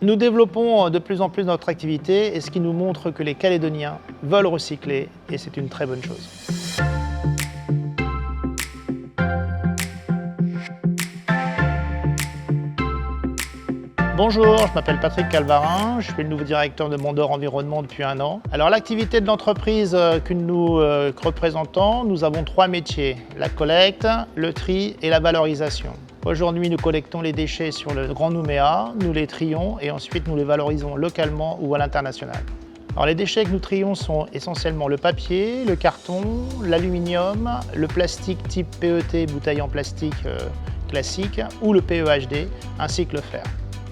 Nous développons de plus en plus notre activité et ce qui nous montre que les Calédoniens veulent recycler et c'est une très bonne chose. Bonjour, je m'appelle Patrick Calvarin, je suis le nouveau directeur de Mondor Environnement depuis 1 an. Alors l'activité de l'entreprise que nous représentons, nous avons 3 métiers, la collecte, le tri et la valorisation. Aujourd'hui, nous collectons les déchets sur le Grand Nouméa, nous les trions et ensuite nous les valorisons localement ou à l'international. Alors les déchets que nous trions sont essentiellement le papier, le carton, l'aluminium, le plastique type PET, bouteille en plastique classique, ou le PEHD, ainsi que le fer.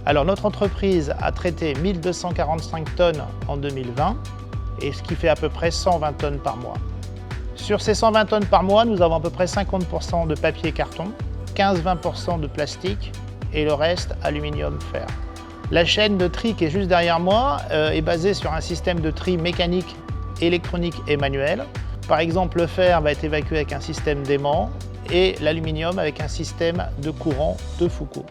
Alors notre entreprise a traité 1245 tonnes en 2020, et ce qui fait à peu près 120 tonnes par mois. Sur ces 120 tonnes par mois, nous avons à peu près 50% de papier et carton, 15-20% de plastique et le reste aluminium, fer. La chaîne de tri qui est juste derrière moi est basée sur un système de tri mécanique, électronique et manuel. Par exemple, le fer va être évacué avec un système d'aimant et l'aluminium avec un système de courant de Foucault.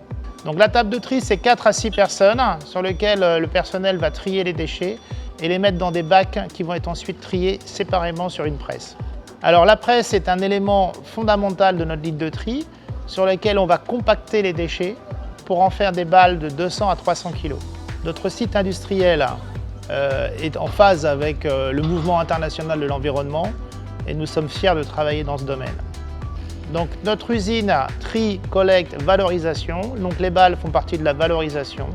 Donc la table de tri, c'est 4 à 6 personnes sur lesquelles le personnel va trier les déchets et les mettre dans des bacs qui vont être ensuite triés séparément sur une presse. Alors la presse est un élément fondamental de notre ligne de tri sur lequel on va compacter les déchets pour en faire des balles de 200 à 300 kg. Notre site industriel est en phase avec le mouvement international de l'environnement et nous sommes fiers de travailler dans ce domaine. Donc notre usine tri, collecte, valorisation. Donc les balles font partie de la valorisation.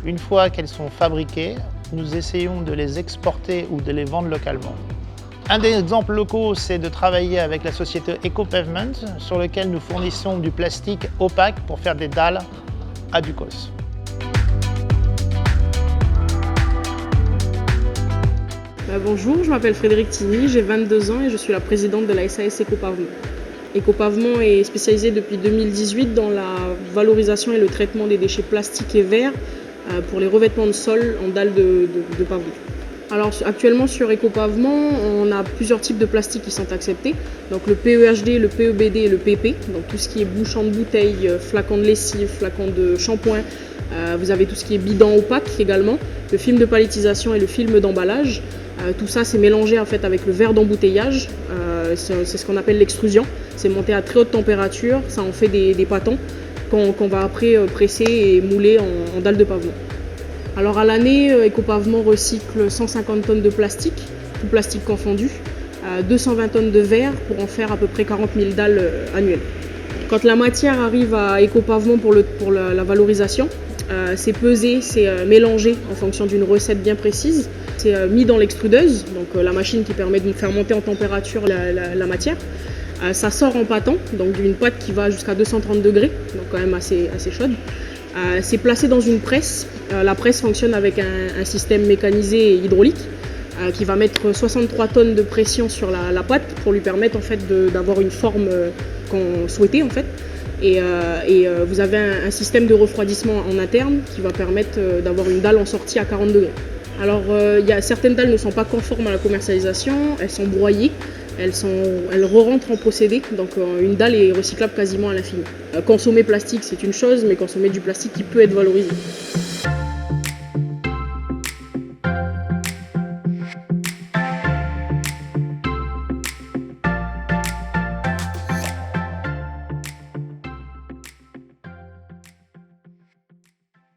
Une fois qu'elles sont fabriquées, nous essayons de les exporter ou de les vendre localement. Un des exemples locaux, c'est de travailler avec la société EcoPavement, sur lequel nous fournissons du plastique opaque pour faire des dalles à Ducos. Bonjour, je m'appelle Frédéric Tigny, j'ai 22 ans et je suis la présidente de la SAS EcoPavement. EcoPavement est spécialisé depuis 2018 dans la valorisation et le traitement des déchets plastiques et verts pour les revêtements de sol en dalles de pavement. Alors actuellement sur EcoPavement, on a plusieurs types de plastiques qui sont acceptés. Donc le PEHD, le PEBD et le PP, donc tout ce qui est bouchon de bouteille, flacon de lessive, flacon de shampoing. Vous avez tout ce qui est bidon opaque également, le film de palettisation et le film d'emballage. Tout ça c'est mélangé en fait avec le verre d'embouteillage, c'est ce qu'on appelle l'extrusion. C'est monté à très haute température, ça en fait des pâtons qu'on va après presser et mouler en dalles de pavement. Alors à l'année, EcoPavement recycle 150 tonnes de plastique, tout plastique confondu, 220 tonnes de verre pour en faire à peu près 40 000 dalles annuelles. Quand la matière arrive à EcoPavement pour la valorisation, c'est pesé, c'est mélangé en fonction d'une recette bien précise. C'est mis dans l'extrudeuse, donc la machine qui permet de faire monter en température la matière. Ça sort en pâtant, donc d'une pâte qui va jusqu'à 230 degrés, donc quand même assez chaude. C'est placé dans une presse. La presse fonctionne avec un système mécanisé et hydraulique qui va mettre 63 tonnes de pression sur la pâte pour lui permettre en fait d'avoir une forme qu'on souhaitait en fait. Et vous avez un système de refroidissement en interne qui va permettre d'avoir une dalle en sortie à 40 degrés. Alors certaines dalles ne sont pas conformes à la commercialisation, elles sont broyées. Elles re-rentrent en procédé, donc une dalle est recyclable quasiment à l'infini. Consommer plastique c'est une chose, mais consommer du plastique qui peut être valorisé.